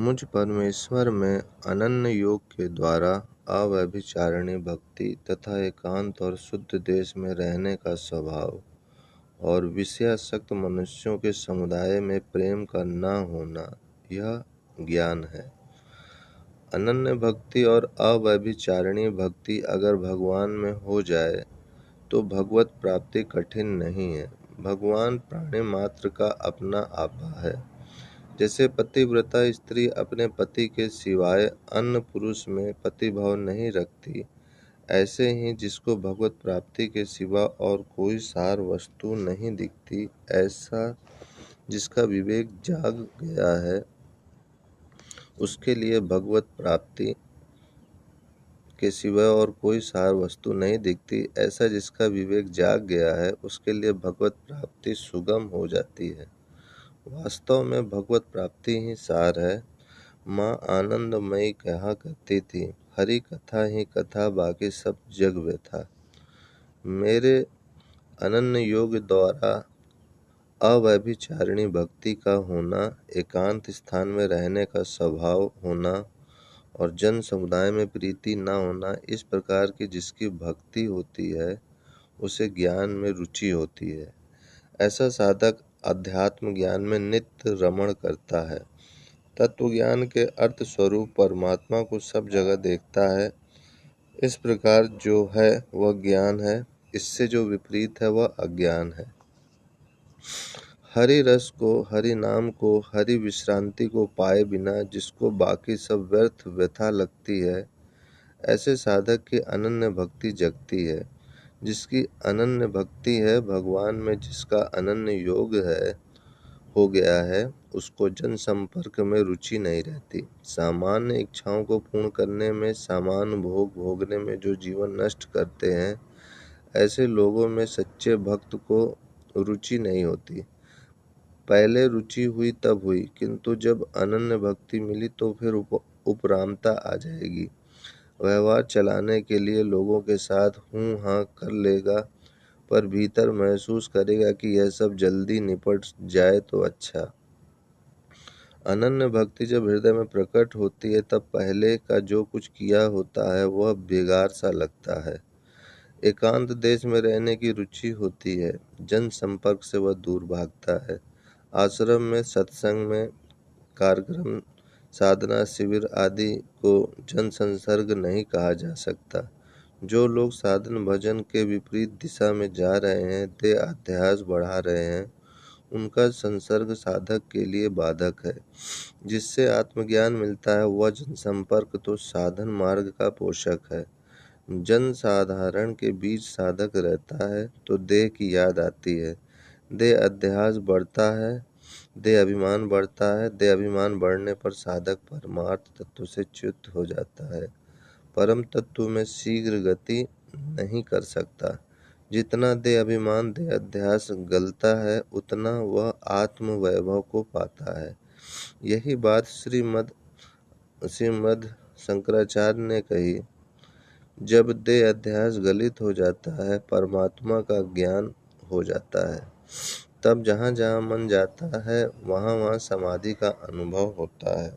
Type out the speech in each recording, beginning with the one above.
मुझ परमेश्वर में अनन्य योग के द्वारा अव्यभिचारिणी भक्ति तथा एकांत और शुद्ध देश में रहने का स्वभाव और विषयासक्त मनुष्यों के समुदाय में प्रेम का न होना, यह ज्ञान है। अनन्य भक्ति और अव्यभिचारिणी भक्ति अगर भगवान में हो जाए तो भगवत प्राप्ति कठिन नहीं है। भगवान प्राणी मात्र का अपना आपा है। जैसे पतिव्रता स्त्री अपने पति के सिवाय अन्य पुरुष में पतिभाव नहीं रखती, ऐसे ही जिसको भगवत प्राप्ति के सिवा और कोई सार वस्तु नहीं दिखती, ऐसा जिसका विवेक जाग गया है, उसके लिए भगवत प्राप्ति के सिवा और कोई सार वस्तु नहीं दिखती, ऐसा जिसका विवेक जाग गया है, उसके लिए भगवत प्राप्ति सुगम हो जाती है। वास्तव में भगवत प्राप्ति ही सार है। माँ आनंदमयी कहा करती थी, हरि कथा ही कथा, बाकी सब जग व्यथा। मेरे अनन्य योग द्वारा अव्यभिचारिणी भक्ति का होना, एकांत स्थान में रहने का स्वभाव होना और जन समुदाय में प्रीति न होना, इस प्रकार की जिसकी भक्ति होती है उसे ज्ञान में रुचि होती है। ऐसा साधक अध्यात्म ज्ञान में नित्य रमण करता है। तत्व ज्ञान के अर्थ स्वरूप परमात्मा को सब जगह देखता है। इस प्रकार जो है वह ज्ञान है, इससे जो विपरीत है वह अज्ञान है। हरि रस को, हरि नाम को, हरि विश्रांति को पाए बिना जिसको बाकी सब व्यर्थ व्यथा लगती है, ऐसे साधक की अनन्य भक्ति जगती है। जिसकी अनन्य भक्ति है, भगवान में जिसका अनन्य योग है हो गया है, उसको जन संपर्क में रुचि नहीं रहती। सामान्य इच्छाओं को पूर्ण करने में, सामान्य भोग भोगने में जो जीवन नष्ट करते हैं, ऐसे लोगों में सच्चे भक्त को रुचि नहीं होती। पहले रुचि हुई तब हुई, किंतु जब अनन्य भक्ति मिली तो फिर उपरामता आ जाएगी। व्यवहार चलाने के लिए लोगों के साथ हूँ हाँ कर लेगा, पर भीतर महसूस करेगा कि यह सब जल्दी निपट जाए तो अच्छा। अनन्य भक्ति जब हृदय में प्रकट होती है, तब पहले का जो कुछ किया होता है वह बेकार सा लगता है। एकांत देश में रहने की रुचि होती है, जन संपर्क से वह दूर भागता है। आश्रम में, सत्संग में, कार्यक्रम, साधना शिविर आदि को जन संसर्ग नहीं कहा जा सकता। जो लोग साधन भजन के विपरीत दिशा में जा रहे हैं, देह अध्यास बढ़ा रहे हैं, उनका संसर्ग साधक के लिए बाधक है। जिससे आत्मज्ञान मिलता है वह जनसंपर्क तो साधन मार्ग का पोषक है। जन साधारण के बीच साधक रहता है तो देह की याद आती है, देह अध्यास बढ़ता है, देह अभिमान बढ़ता है। देह अभिमान बढ़ने पर साधक परमार्थ तत्व से च्युत हो जाता है। परम तत्व में शीघ्र गति नहीं कर सकता। जितना देह अभिमान, देह अध्यास गलता है, उतना वह आत्म वैभव को पाता है। यही बात श्रीमद् शंकराचार्य ने कही। जब देह अध्यास गलित हो जाता है, परमात्मा का ज्ञान हो जाता है, तब जहाँ जहाँ मन जाता है वहाँ वहाँ समाधि का अनुभव होता है,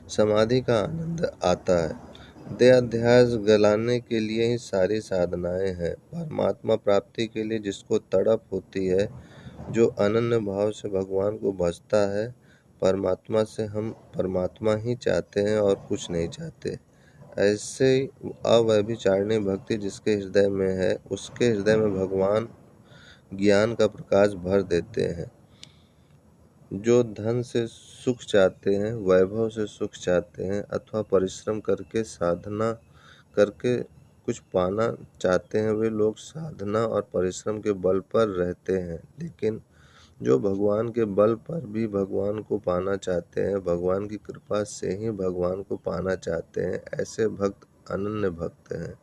समाधि का आनंद आता है। देह अध्यास गलाने के लिए ही सारी साधनाएं हैं। परमात्मा प्राप्ति के लिए जिसको तड़प होती है, जो अनन्य भाव से भगवान को भजता है, परमात्मा से हम परमात्मा ही चाहते हैं और कुछ नहीं चाहते। ऐसे अव्यभिचारिणी भक्ति जिसके हृदय में है, उसके हृदय में भगवान ज्ञान का प्रकाश भर देते हैं। जो धन से सुख चाहते हैं, वैभव से सुख चाहते हैं, अथवा परिश्रम करके साधना करके कुछ पाना चाहते हैं, वे लोग साधना और परिश्रम के बल पर रहते हैं। लेकिन जो भगवान के बल पर भी भगवान को पाना चाहते हैं, भगवान की कृपा से ही भगवान को पाना चाहते हैं, ऐसे भक्त अनन्य भक्त हैं।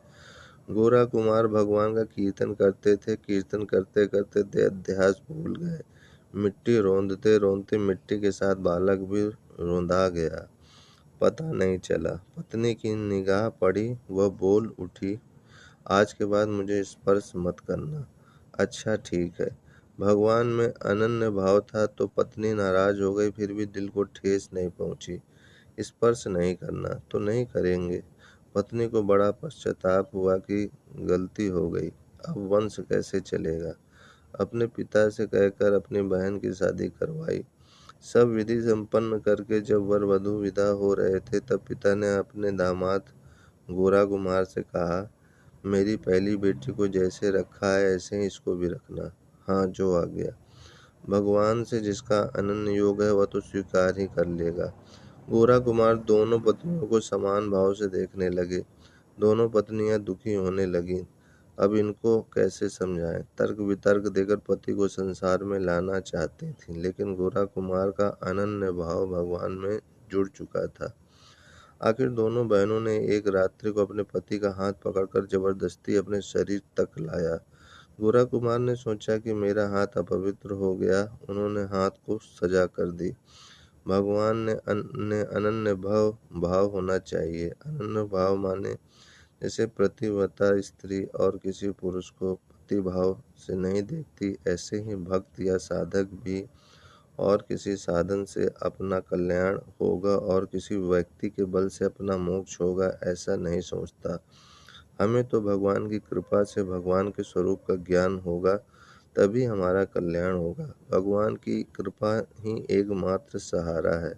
गोरा कुमार भगवान का कीर्तन करते थे। कीर्तन करते करते देह अध्यास भूल गए। मिट्टी रौंदते रौंदते मिट्टी के साथ बालक भी रौंदा गया, पता नहीं चला। पत्नी की निगाह पड़ी, वह बोल उठी, आज के बाद मुझे स्पर्श मत करना। अच्छा ठीक है। भगवान में अनन्य भाव था तो पत्नी नाराज हो गई, फिर भी दिल को ठेस नहीं पहुंची। स्पर्श नहीं करना तो नहीं करेंगे। पत्नी को बड़ा पश्चाताप हुआ कि गलती हो गई, अब वंश कैसे चलेगा। अपने पिता से कहकर अपनी बहन की शादी करवाई। सब विधि संपन्न करके जब वर वधू विदा हो रहे थे, तब पिता ने अपने दामाद गोरा कुमार से कहा, मेरी पहली बेटी को जैसे रखा है ऐसे ही इसको भी रखना। हाँ, जो आ गया। भगवान से जिसका अनन्य योग है वह तो स्वीकार ही कर लेगा। गोरा कुमार दोनों पत्नियों को समान भाव से देखने लगे। दोनों पत्नियां दुखी होने लगीं। अब इनको कैसे समझाएं। तर्क वितर्क देकर पति को संसार में लाना चाहती थीं, लेकिन गोरा कुमार का अनन्य भाव भगवान में जुड़ चुका था। आखिर दोनों बहनों ने एक रात्रि को अपने पति का हाथ पकड़कर जबरदस्ती अपने शरीर तक लाया। गोरा कुमार ने सोचा कि मेरा हाथ अपवित्र हो गया। उन्होंने हाथ को सजा कर दी। भगवान ने अनन्य भाव होना चाहिए। अनन्य भाव माने जैसे प्रतिव्रता स्त्री और किसी पुरुष को पति भाव से नहीं देखती, ऐसे ही भक्त या साधक भी और किसी साधन से अपना कल्याण होगा और किसी व्यक्ति के बल से अपना मोक्ष होगा, ऐसा नहीं सोचता। हमें तो भगवान की कृपा से भगवान के स्वरूप का ज्ञान होगा, तभी हमारा कल्याण होगा। भगवान की कृपा ही एकमात्र सहारा है।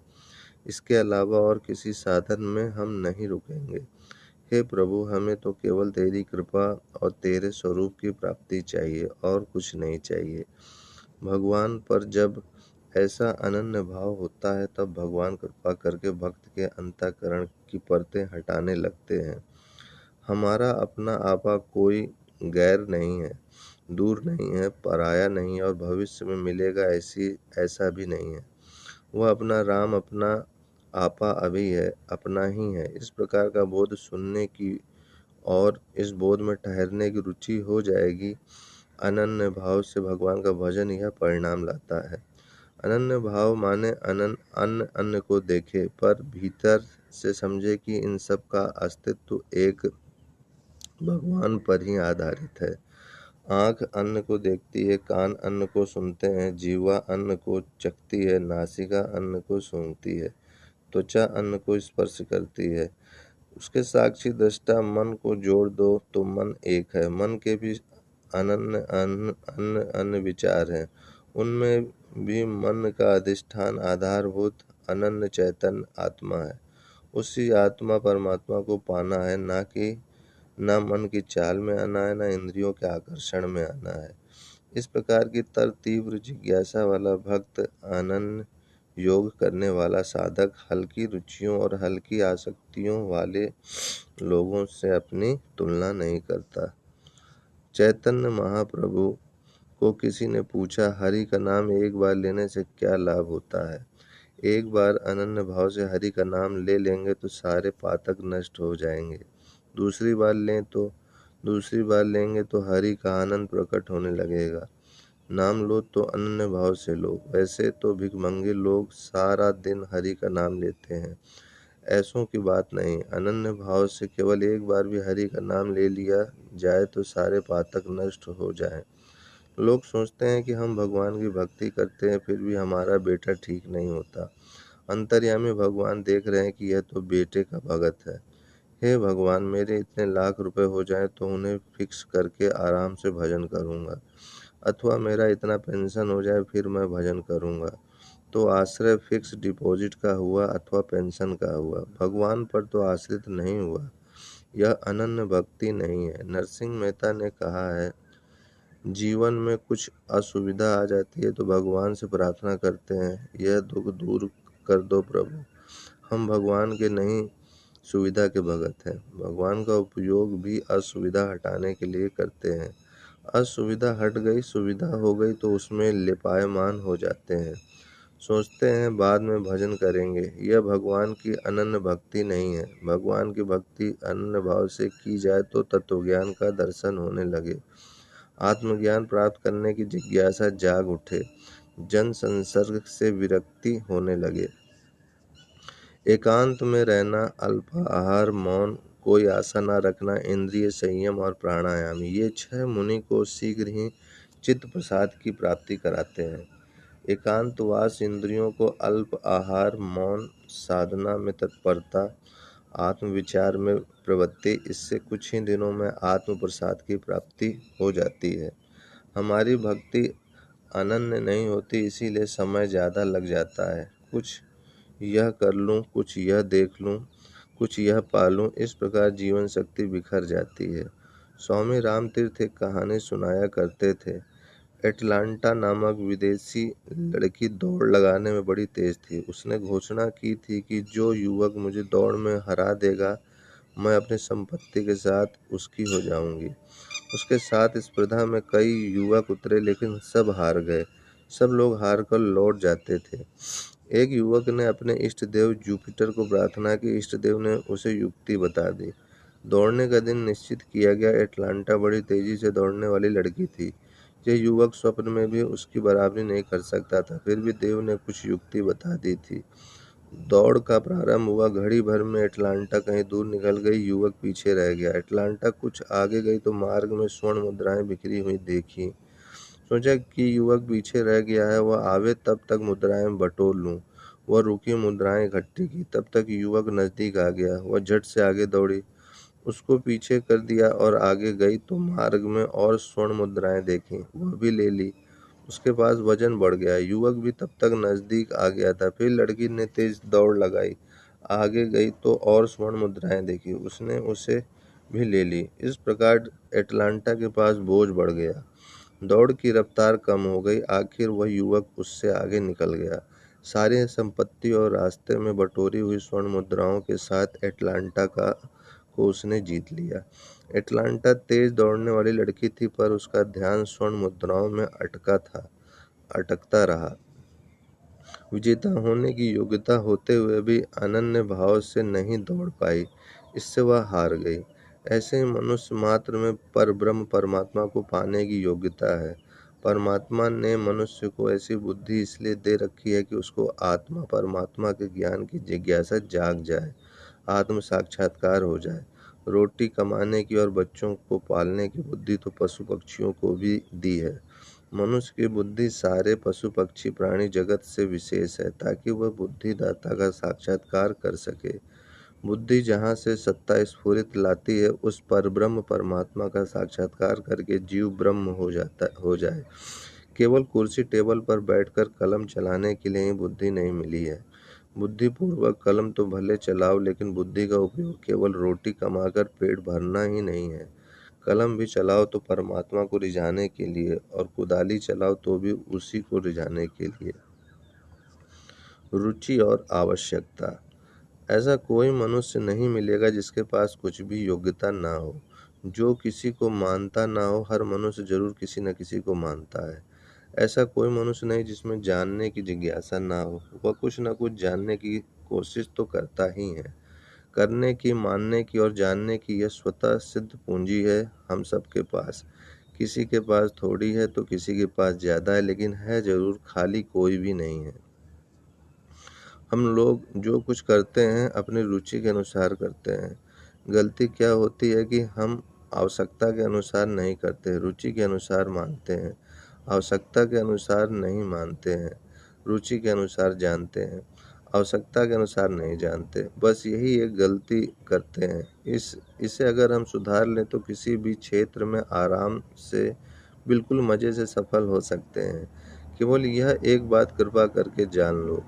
इसके अलावा और किसी साधन में हम नहीं रुकेंगे। हे प्रभु, हमें तो केवल तेरी कृपा और तेरे स्वरूप की प्राप्ति चाहिए और कुछ नहीं चाहिए। भगवान पर जब ऐसा अनन्य भाव होता है, तब भगवान कृपा करके भक्त के अंतःकरण की परतें हटाने लगते हैं। हमारा अपना आपा कोई गैर नहीं है, दूर नहीं है, पराया नहीं है और भविष्य में मिलेगा ऐसा भी नहीं है। वह अपना राम, अपना आपा अभी है, अपना ही है। इस प्रकार का बोध सुनने की और इस बोध में ठहरने की रुचि हो जाएगी। अनन्य भाव से भगवान का भजन यह परिणाम लाता है। अनन्य भाव माने अन्य को देखे पर भीतर से समझे कि इन सब का अस्तित्व एक भगवान पर ही आधारित है। आँख अन्न को देखती है, कान अन्न को सुनते हैं, जीवा अन्न को चखती है, नासिका अन्न को सूंघती है, त्वचा अन्न को स्पर्श करती है। उसके साक्षी दृष्टा मन को जोड़ दो तो मन एक है। मन के भी अनन्य अन्न अन्न अन्न विचार हैं। उनमें भी मन का अधिष्ठान आधारभूत अनन्य चैतन्य आत्मा है। उसी आत्मा परमात्मा को पाना है, ना मन की चाल में आना है, ना इंद्रियों के आकर्षण में आना है। इस प्रकार की तीव्र जिज्ञासा वाला भक्त, अनन्य योग करने वाला साधक, हल्की रुचियों और हल्की आसक्तियों वाले लोगों से अपनी तुलना नहीं करता। चैतन्य महाप्रभु को किसी ने पूछा, हरि का नाम एक बार लेने से क्या लाभ होता है। एक बार अनन्य भाव से हरि का नाम ले लेंगे तो सारे पातक नष्ट हो जाएंगे। दूसरी बार लेंगे तो हरि का आनंद प्रकट होने लगेगा। नाम लो तो अनन्य भाव से लो। वैसे तो भिखमंगे लोग सारा दिन हरि का नाम लेते हैं, ऐसों की बात नहीं। अनन्य भाव से केवल एक बार भी हरि का नाम ले लिया जाए तो सारे पातक नष्ट हो जाएं। लोग सोचते हैं कि हम भगवान की भक्ति करते हैं, फिर भी हमारा बेटा ठीक नहीं होता। अंतर्यामी भगवान देख रहे हैं कि यह तो बेटे का भगत है। हे भगवान, मेरे इतने लाख रुपए हो जाएं तो उन्हें फिक्स करके आराम से भजन करूंगा, अथवा मेरा इतना पेंशन हो जाए फिर मैं भजन करूंगा। तो आश्रय फिक्स डिपॉजिट का हुआ अथवा पेंशन का हुआ, भगवान पर तो आश्रित नहीं हुआ। यह अनन्य भक्ति नहीं है। नरसिंह मेहता ने कहा है, जीवन में कुछ असुविधा आ जाती है तो भगवान से प्रार्थना करते हैं, यह दुख दूर कर दो प्रभु। हम भगवान के नहीं, सुविधा के भगत हैं। भगवान का उपयोग भी असुविधा हटाने के लिए करते हैं। असुविधा हट गई, सुविधा हो गई तो उसमें लिपायमान हो जाते हैं। सोचते हैं बाद में भजन करेंगे। यह भगवान की अनन्य भक्ति नहीं है। भगवान की भक्ति अनन्य भाव से की जाए तो तत्वज्ञान का दर्शन होने लगे, आत्मज्ञान प्राप्त करने की जिज्ञासा जाग उठे, जन संसर्ग से विरक्ति होने लगे। एकांत में रहना, अल्पाहार, मौन, कोई आशा न रखना, इंद्रिय संयम और प्राणायाम, ये 6 मुनि को शीघ्र ही चित्त प्रसाद की प्राप्ति कराते हैं। एकांतवास, इंद्रियों को अल्प आहार, मौन, साधना में तत्परता, आत्मविचार में प्रवृत्ति, इससे कुछ ही दिनों में आत्म प्रसाद की प्राप्ति हो जाती है। हमारी भक्ति अनन्य नहीं होती, इसीलिए समय ज़्यादा लग जाता है। कुछ यह कर लूँ, कुछ यह देख लूँ, कुछ यह पा लूँ, इस प्रकार जीवन शक्ति बिखर जाती है। स्वामी रामतीर्थ एक कहानी सुनाया करते थे। एटलांटा नामक विदेशी लड़की दौड़ लगाने में बड़ी तेज थी। उसने घोषणा की थी कि जो युवक मुझे दौड़ में हरा देगा, मैं अपनी संपत्ति के साथ उसकी हो जाऊंगी। उसके साथ स्पर्धा में कई युवक उतरे, लेकिन सब हार गए। सब लोग हार कर लौट जाते थे। एक युवक ने अपने इष्ट देव जुपिटर को प्रार्थना की। इष्ट देव ने उसे युक्ति बता दी। दौड़ने का दिन निश्चित किया गया। एटलांटा बड़ी तेजी से दौड़ने वाली लड़की थी। यह युवक स्वप्न में भी उसकी बराबरी नहीं कर सकता था। फिर भी देव ने कुछ युक्ति बता दी थी। दौड़ का प्रारंभ हुआ। घड़ी भर में एटलांटा कहीं दूर निकल गई। युवक पीछे रह गया। एटलांटा कुछ आगे गई तो मार्ग में स्वर्ण मुद्राएं बिखरी हुई देखी। सोचा कि युवक पीछे रह गया है, वह आवे तब तक मुद्राएं बटोर लूं। वह रुकी, मुद्राएं इकट्ठी की। तब तक युवक नजदीक आ गया। वह झट से आगे दौड़ी, उसको पीछे कर दिया और आगे गई तो मार्ग में और स्वर्ण मुद्राएं देखी, वह भी ले ली। उसके पास वजन बढ़ गया। युवक भी तब तक नजदीक आ गया था। फिर लड़की ने तेज दौड़ लगाई, आगे गई तो और स्वर्ण मुद्राएं देखी, उसने उसे भी ले ली। इस प्रकार एटलांटा के पास बोझ बढ़ गया। दौड़ की रफ्तार कम हो गई। आखिर वह युवक उससे आगे निकल गया। सारी संपत्ति और रास्ते में बटोरी हुई स्वर्ण मुद्राओं के साथ एटलांटा को उसने जीत लिया। एटलांटा तेज दौड़ने वाली लड़की थी, पर उसका ध्यान स्वर्ण मुद्राओं में अटकता रहा। विजेता होने की योग्यता होते हुए भी अनन्य भाव से नहीं दौड़ पाई। इससे वह हार गई। ऐसे ही मनुष्य मात्र में परब्रह्म परमात्मा को पाने की योग्यता है। परमात्मा ने मनुष्य को ऐसी बुद्धि इसलिए दे रखी है कि उसको आत्मा परमात्मा के ज्ञान की जिज्ञासा जाग जाए, आत्म साक्षात्कार हो जाए। रोटी कमाने की और बच्चों को पालने की बुद्धि तो पशु पक्षियों को भी दी है। मनुष्य की बुद्धि सारे पशु पक्षी प्राणी जगत से विशेष है, ताकि वह बुद्धिदाता का साक्षात्कार कर सके। बुद्धि जहाँ से सत्ता स्फुरित लाती है, उस परब्रह्म परमात्मा का साक्षात्कार करके जीव ब्रह्म हो जाए। केवल कुर्सी टेबल पर बैठकर कलम चलाने के लिए ही बुद्धि नहीं मिली है। बुद्धि पूर्वक कलम तो भले चलाओ, लेकिन बुद्धि का उपयोग केवल रोटी कमाकर पेट भरना ही नहीं है। कलम भी चलाओ तो परमात्मा को रिझाने के लिए, और कुदाली चलाओ तो भी उसी को रिझाने के लिए। रुचि और आवश्यकता। ऐसा कोई मनुष्य नहीं मिलेगा जिसके पास कुछ भी योग्यता ना हो, जो किसी को मानता ना हो। हर मनुष्य जरूर किसी न किसी को मानता है। ऐसा कोई मनुष्य नहीं जिसमें जानने की जिज्ञासा ना हो। वह कुछ न कुछ जानने की कोशिश तो करता ही है। करने की, मानने की और जानने की यह स्वतः सिद्ध पूंजी है हम सबके पास। किसी के पास थोड़ी है तो किसी के पास ज्यादा है, लेकिन है जरूर, खाली कोई भी नहीं है। हम लोग जो कुछ करते हैं अपनी रुचि के अनुसार करते हैं। गलती क्या होती है कि हम आवश्यकता के अनुसार नहीं करते, रुचि के अनुसार मानते हैं। आवश्यकता के अनुसार नहीं मानते हैं, रुचि के अनुसार जानते हैं। आवश्यकता के अनुसार नहीं जानते, बस यही एक गलती करते हैं। इसे अगर हम सुधार लें तो किसी भी क्षेत्र में आराम से, बिल्कुल मज़े से सफल हो सकते हैं। केवल यह एक बात कृपा करके जान लो,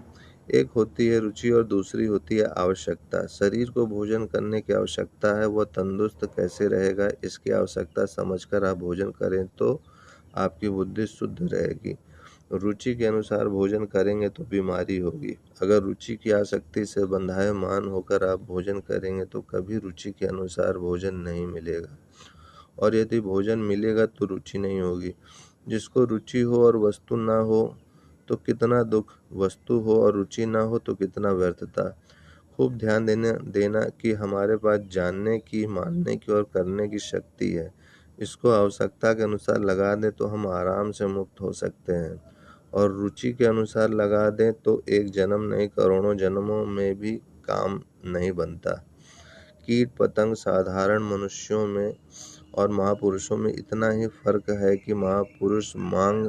एक होती है रुचि और दूसरी होती है आवश्यकता। शरीर को भोजन करने की आवश्यकता है, वह तंदुरुस्त कैसे रहेगा, इसकी आवश्यकता समझकर आप भोजन करें तो आपकी बुद्धि शुद्ध रहेगी। रुचि के अनुसार भोजन करेंगे तो बीमारी होगी। अगर रुचि की आसक्ति से बंधायमान होकर आप भोजन करेंगे तो कभी रुचि के अनुसार भोजन नहीं मिलेगा, और यदि भोजन मिलेगा तो रुचि नहीं होगी। जिसको रुचि हो और वस्तु ना हो तो कितना दुख, वस्तु हो और रुचि ना हो तो कितना व्यर्थता। खूब ध्यान देना कि हमारे पास जानने की, मानने की और करने की शक्ति है। इसको आवश्यकता के अनुसार लगा दें तो हम आराम से मुक्त हो सकते हैं, और रुचि के अनुसार लगा दें तो एक जन्म नहीं, करोड़ों जन्मों में भी काम नहीं बनता। कीट पतंग साधारण मनुष्यों में और महापुरुषों में इतना ही फर्क है कि महापुरुष मांग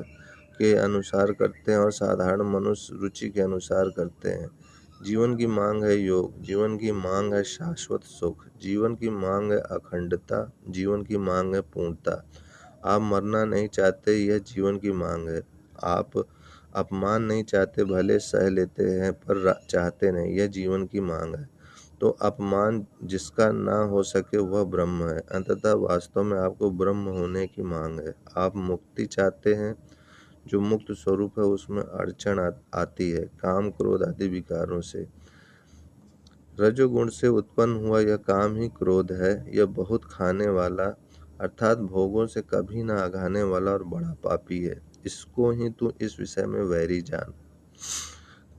के अनुसार करते हैं और साधारण मनुष्य रुचि के अनुसार करते हैं। जीवन की मांग है योग, जीवन की मांग है शाश्वत सुख, जीवन की मांग है अखंडता, जीवन की मांग है पूर्णता। आप मरना नहीं चाहते, यह जीवन की मांग है। आप अपमान नहीं चाहते, भले सह लेते हैं पर चाहते नहीं, यह जीवन की मांग है। तो अपमान जिसका ना हो सके वह ब्रह्म है। अंततः वास्तव में आपको ब्रह्म होने की मांग है। आप मुक्ति चाहते हैं, जो मुक्त स्वरूप है उसमें अड़चन आती है काम क्रोध आदि विकारों से। रजोगुण से उत्पन्न हुआ यह काम ही क्रोध है। यह बहुत खाने वाला अर्थात भोगों से कभी न आघाने वाला और बड़ा पापी है। इसको ही तू इस विषय में वैरी जान।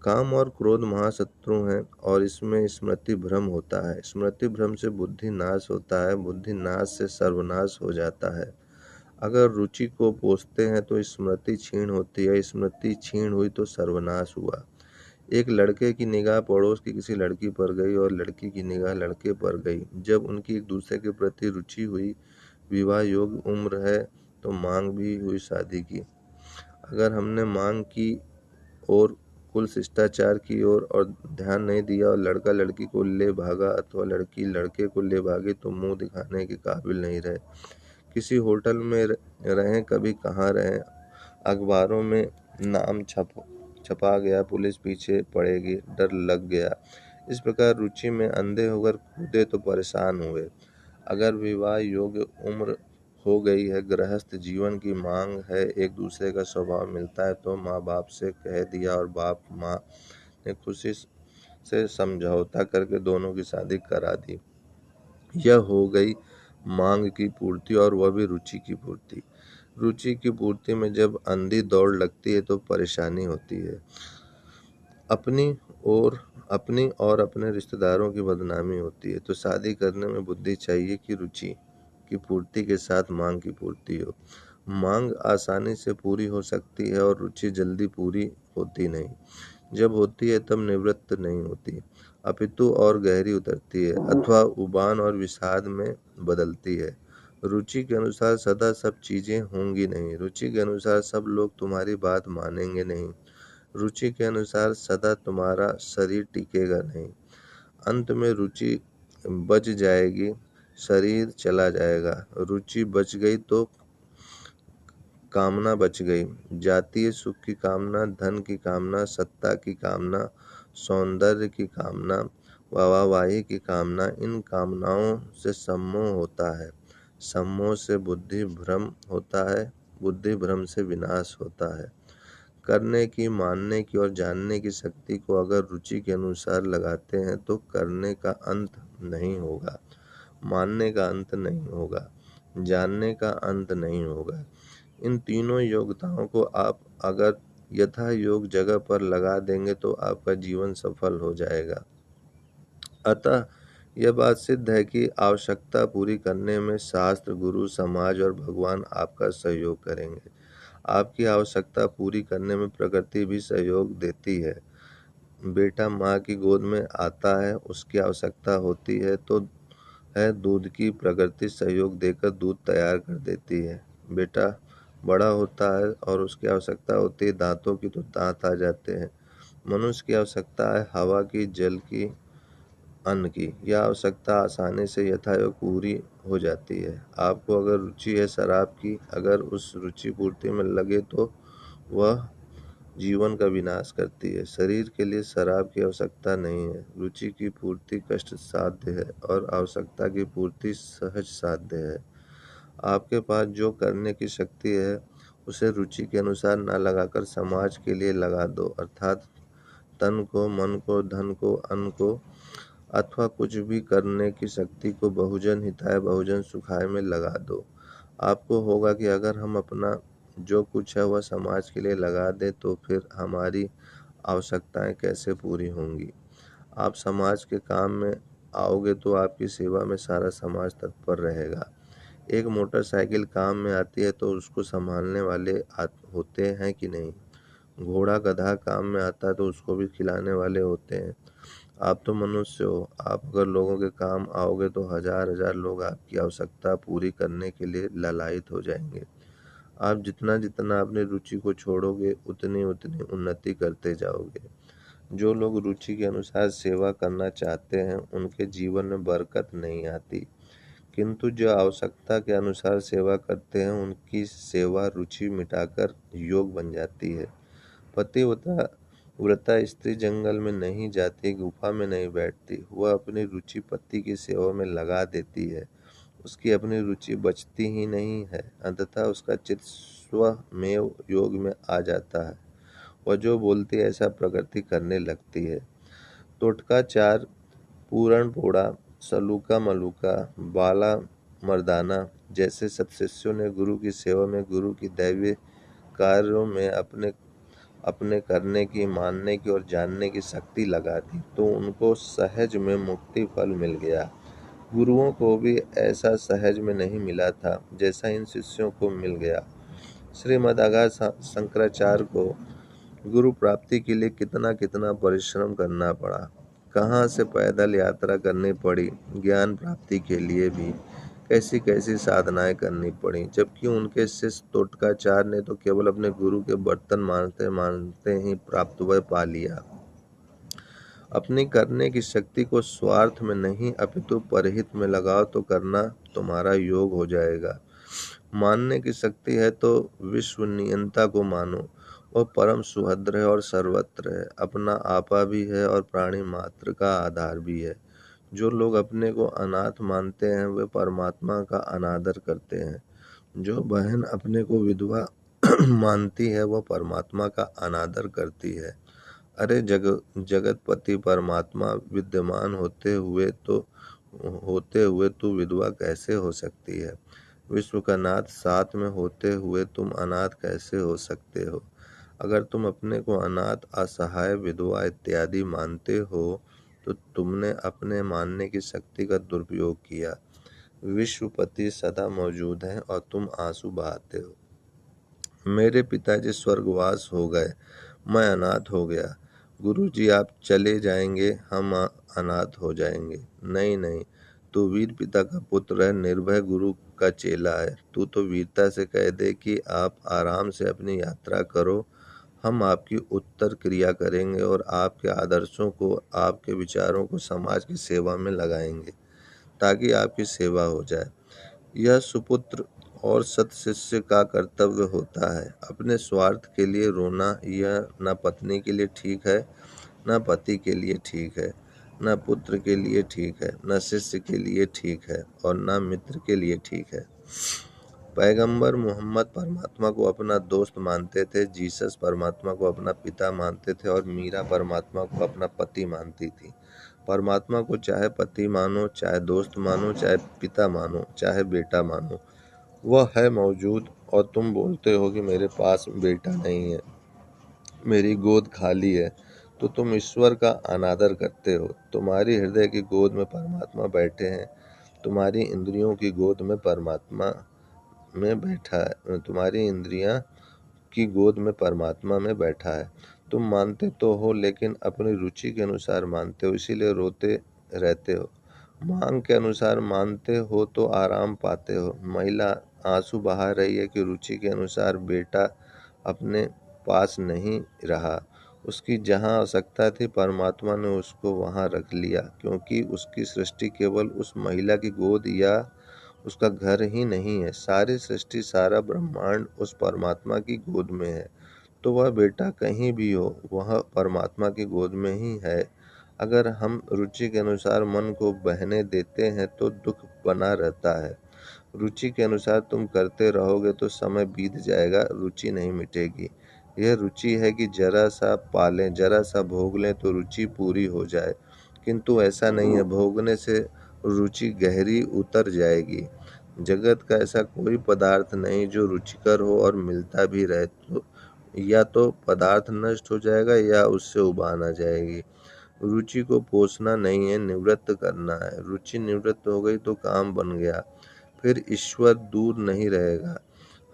काम और क्रोध महाशत्रु हैं और इसमें स्मृति भ्रम होता है। स्मृति भ्रम से बुद्धि नाश होता है, बुद्धि नाश से सर्वनाश हो जाता है। अगर रुचि को पोसते हैं तो स्मृति क्षीण होती है, स्मृति क्षीण हुई तो सर्वनाश हुआ। एक लड़के की निगाह पड़ोस की किसी लड़की पर गई और लड़की की निगाह लड़के पर गई। जब उनकी एक दूसरे के प्रति रुचि हुई, विवाह योग उम्र है तो मांग भी हुई शादी की। अगर हमने मांग की और कुल शिष्टाचार की ओर और ध्यान नहीं दिया और लड़का लड़की को ले भागा अथवा लड़की लड़के को ले भागी तो मुंह दिखाने के काबिल नहीं रहे। किसी होटल में रहें, कभी कहाँ रहें, अखबारों में नाम छपा गया, पुलिस पीछे पड़ेगी, डर लग गया। इस प्रकार रुचि में अंधे होकर कूदे तो परेशान हुए। अगर विवाह योग्य उम्र हो गई है, गृहस्थ जीवन की मांग है, एक दूसरे का स्वभाव मिलता है तो माँ बाप से कह दिया और बाप माँ ने खुशी से समझौता करके दोनों की शादी करा दी। यह हो गई मांग की पूर्ति और वह भी रुचि की पूर्ति। रुचि की पूर्ति में जब अंधी दौड़ लगती है तो परेशानी होती है। अपनी और अपने रिश्तेदारों की बदनामी होती है। तो शादी करने में बुद्धि चाहिए कि रुचि की पूर्ति के साथ मांग की पूर्ति हो। मांग आसानी से पूरी हो सकती है और रुचि जल्दी पूरी होती नहीं। जब होती है तब निवृत्त नहीं होती, अपितु और गहरी उतरती है अथवा उबान और विषाद में बदलती है। रुचि के अनुसार सदा सब चीजें होंगी नहीं, रुचि के अनुसार सब लोग तुम्हारी बात मानेंगे नहीं, रुचि के अनुसार सदा तुम्हारा शरीर टिकेगा नहीं। अंत में रुचि बच जाएगी, शरीर चला जाएगा। रुचि बच गई तो कामना बच गई। जातीय सुख की कामना, धन की कामना, सत्ता की कामना, सौंदर्य की कामना, वाहवाही की कामना, इन कामनाओं से सम्मोह होता है। सम्मोह से बुद्धि भ्रम होता है, बुद्धि भ्रम से विनाश होता है। करने की, मानने की और जानने की शक्ति को अगर रुचि के अनुसार लगाते हैं तो करने का अंत नहीं होगा, मानने का अंत नहीं होगा, जानने का अंत नहीं होगा। इन तीनों योग्यताओं को आप अगर यथा योग जगह पर लगा देंगे तो आपका जीवन सफल हो जाएगा। अतः यह बात सिद्ध है कि आवश्यकता पूरी करने में शास्त्र, गुरु, समाज और भगवान आपका सहयोग करेंगे। आपकी आवश्यकता पूरी करने में प्रकृति भी सहयोग देती है। बेटा माँ की गोद में आता है, उसकी आवश्यकता होती है तो दूध की प्रकृति सहयोग देकर दूध तैयार कर देती है। बेटा बड़ा होता है और उसकी आवश्यकता होती है दांतों की तो दांत आ जाते हैं। मनुष्य की आवश्यकता है हवा की, जल की, अन्न की। यह आवश्यकता आसानी से यथायोग पूरी हो जाती है। आपको अगर रुचि है शराब की, अगर उस रुचि पूर्ति में लगे तो वह जीवन का विनाश करती है। शरीर के लिए शराब की आवश्यकता नहीं है। रुचि की पूर्ति कष्ट साध्य है और आवश्यकता की पूर्ति सहज साध्य है। आपके पास जो करने की शक्ति है उसे रुचि के अनुसार न लगाकर समाज के लिए लगा दो, अर्थात तन को, मन को, धन को, अन्न को अथवा कुछ भी करने की शक्ति को बहुजन हिताय बहुजन सुखाय में लगा दो। आपको होगा कि अगर हम अपना जो कुछ है वह समाज के लिए लगा दें तो फिर हमारी आवश्यकताएं कैसे पूरी होंगी। आप समाज के काम में आओगे तो आपकी सेवा में सारा समाज तत्पर रहेगा। एक मोटरसाइकिल काम में आती है तो उसको संभालने वाले होते हैं कि नहीं। घोड़ा गधा काम में आता है तो उसको भी खिलाने वाले होते हैं। आप तो मनुष्य हो, आप अगर लोगों के काम आओगे तो हजार हजार लोग आपकी आवश्यकता पूरी करने के लिए लालायित हो जाएंगे। आप जितना जितना अपनी रुचि को छोड़ोगे उतनी उतनी उन्नति करते जाओगे। जो लोग रुचि के अनुसार सेवा करना चाहते हैं उनके जीवन में बरकत नहीं आती, किंतु जो आवश्यकता के अनुसार सेवा करते हैं उनकी सेवा रुचि मिटाकर योग बन जाती है। पतिव्रता व्रता स्त्री जंगल में नहीं जाती, गुफा में नहीं बैठती, वह अपनी रुचि पति की सेवा में लगा देती है। उसकी अपनी रुचि बचती ही नहीं है, अंततः उसका चित्त स्वमेव योग में आ जाता है। वह जो बोलती है ऐसा प्रकृति करने लगती है। टोटका चार, पूरण पोड़ा, सलूका मलूका, बाला मर्दाना जैसे सत्शिष्यों ने गुरु की सेवा में गुरु की दैवीय कार्यों में अपने अपने करने की, मानने की और जानने की शक्ति लगा दी तो उनको सहज में मुक्ति फल मिल गया। गुरुओं को भी ऐसा सहज में नहीं मिला था जैसा इन शिष्यों को मिल गया। श्रीमद् आचार्य शंकराचार्य को गुरु प्राप्ति के लिए कितना कितना परिश्रम करना पड़ा, कहाँ से पैदल यात्रा करनी पड़ी, ज्ञान प्राप्ति के लिए भी कैसी कैसी साधनाएं करनी पड़ी, जबकि उनके शिष्य टोटकाचार्य ने तो केवल अपने गुरु के बर्तन मानते मानते ही प्राप्त व पा लिया। अपनी करने की शक्ति को स्वार्थ में नहीं अपितु परहित में लगाओ तो करना तुम्हारा योग हो जाएगा। मानने की शक्ति है तो विश्व नियंता को मानो, वह परम सुभद्र है और सर्वत्र है, अपना आपा भी है और प्राणी मात्र का आधार भी है। जो लोग अपने को अनाथ मानते हैं वे परमात्मा का अनादर करते हैं। जो बहन अपने को विधवा मानती है वह परमात्मा का अनादर करती है। अरे जगतपति परमात्मा विद्यमान होते हुए तू विधवा कैसे हो सकती है? विश्व का नाथ साथ में होते हुए तुम अनाथ कैसे हो सकते हो? अगर तुम अपने को अनाथ, असहाय, विधवा इत्यादि मानते हो तो तुमने अपने मानने की शक्ति का दुरुपयोग किया। विश्वपति सदा मौजूद हैं और तुम आंसू बहाते हो। मेरे पिताजी स्वर्गवास हो गए, मैं अनाथ हो गया। गुरुजी आप चले जाएंगे, हम अनाथ हो जाएंगे। नहीं नहीं, तू वीर पिता का पुत्र है, निर्भय गुरु का चेला है। तू तो वीरता से कह दे कि आप आराम से अपनी यात्रा करो, हम आपकी उत्तर क्रिया करेंगे और आपके आदर्शों को, आपके विचारों को समाज की सेवा में लगाएंगे ताकि आपकी सेवा हो जाए। यह सुपुत्र और सत्शिष्य का कर्तव्य होता है। अपने स्वार्थ के लिए रोना यह न पत्नी के लिए ठीक है, न पति के लिए ठीक है, न पुत्र के लिए ठीक है, न शिष्य के लिए ठीक है और न मित्र के लिए ठीक है। पैगंबर मोहम्मद परमात्मा को अपना दोस्त मानते थे, जीसस परमात्मा को अपना पिता मानते थे और मीरा परमात्मा को अपना पति मानती थी। परमात्मा को चाहे पति मानो, चाहे दोस्त मानो, चाहे पिता मानो, चाहे बेटा मानो, वह है मौजूद। और तुम बोलते हो कि मेरे पास बेटा नहीं है, मेरी गोद खाली है, तो तुम ईश्वर का अनादर करते हो। तुम्हारी हृदय की गोद में परमात्मा बैठे हैं, तुम्हारी इंद्रियों की गोद में परमात्मा में बैठा है, तुम्हारी इंद्रियां की गोद में परमात्मा में बैठा है। तुम मानते तो हो लेकिन अपनी रुचि के अनुसार मानते हो, इसीलिए रोते रहते हो। मांग के अनुसार मानते हो तो आराम पाते हो। महिला आंसू बहा रही है कि रुचि के अनुसार बेटा अपने पास नहीं रहा। उसकी जहाँ आवश्यकता थी परमात्मा ने उसको वहाँ रख लिया, क्योंकि उसकी सृष्टि केवल उस महिला की गोद या उसका घर ही नहीं है। सारी सृष्टि, सारा ब्रह्मांड उस परमात्मा की गोद में है। तो वह बेटा कहीं भी हो, वह परमात्मा की गोद में ही है। अगर हम रुचि के अनुसार मन को बहने देते हैं तो दुख बना रहता है। रुचि के अनुसार तुम करते रहोगे तो समय बीत जाएगा, रुचि नहीं मिटेगी। यह रुचि है कि जरा सा पालें, जरा सा भोग लें तो रुचि पूरी हो जाए, किंतु ऐसा नहीं है। भोगने से रुचि गहरी उतर जाएगी। जगत का ऐसा कोई पदार्थ नहीं जो रुचिकर हो और मिलता भी रहे तो या तो पदार्थ नष्ट हो जाएगा या उससे उबान आ जाएगी। रुचि को पोषना नहीं है, निवृत्त करना है। रुचि निवृत्त हो गई तो काम बन गया, फिर ईश्वर दूर नहीं रहेगा।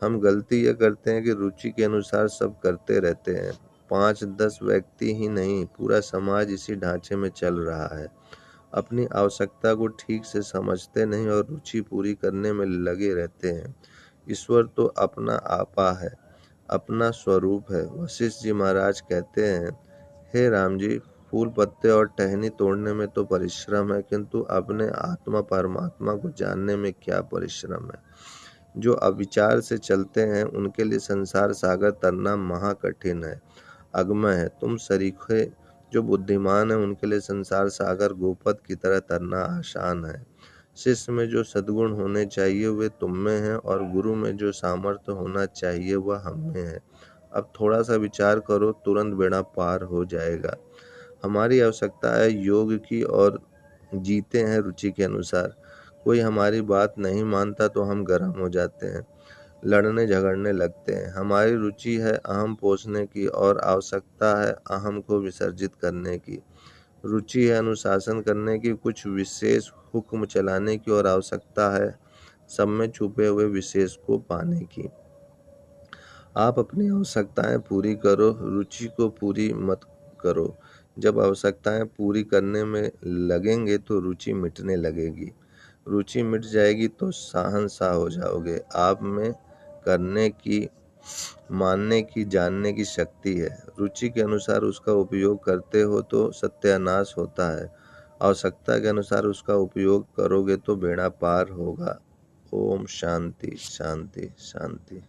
हम गलती यह करते हैं कि रुचि के अनुसार सब करते रहते हैं, 5-10 व्यक्ति ही नहीं, पूरा समाज इसी ढांचे में चल रहा है। अपनी आवश्यकता को ठीक से समझते नहीं और रुचि पूरी करने में लगे रहते हैं। ईश्वर तो अपना आपा है, अपना स्वरूप है। वशिष्ठ जी महाराज कहते हैं, हे राम जी, फूल पत्ते और टहनी तोड़ने में तो परिश्रम है, किंतु अपने आत्मा परमात्मा को जानने में क्या परिश्रम है। जो अविचार से चलते हैं उनके लिए संसार सागर तरना महा कठिन है, अगम्य है। तुम सरीखे जो बुद्धिमान है उनके लिए संसार सागर गोपद की तरह तरना आसान है। शिष्य में जो सद्गुण होने चाहिए वे तुम में हैं, और गुरु में जो सामर्थ्य होना चाहिए वह हम में है। अब थोड़ा सा विचार करो, तुरंत बेड़ा पार हो जाएगा। हमारी आवश्यकता है योग की, और जीते हैं रुचि के अनुसार। कोई हमारी बात नहीं मानता तो हम गर्म हो जाते हैं, लड़ने झगड़ने लगते हैं। हमारी रुचि है अहम पोषने की, और आवश्यकता है अहम को विसर्जित करने की। रुचि है अनुशासन करने की, कुछ विशेष हुक्म चलाने की, और आवश्यकता है सब में छुपे हुए विशेष को पाने की। आप अपनी आवश्यकताएं पूरी करो, रुचि को पूरी मत करो। जब आवश्यकताएं पूरी करने में लगेंगे तो रुचि मिटने लगेगी। रुचि मिट जाएगी तो शहंशाह हो जाओगे। आप में करने की, मानने की, जानने की शक्ति है। रुचि के अनुसार उसका उपयोग करते हो तो सत्यानाश होता है। आवश्यकता के अनुसार उसका उपयोग करोगे तो बेड़ा पार होगा। ओम शांति शांति शांति।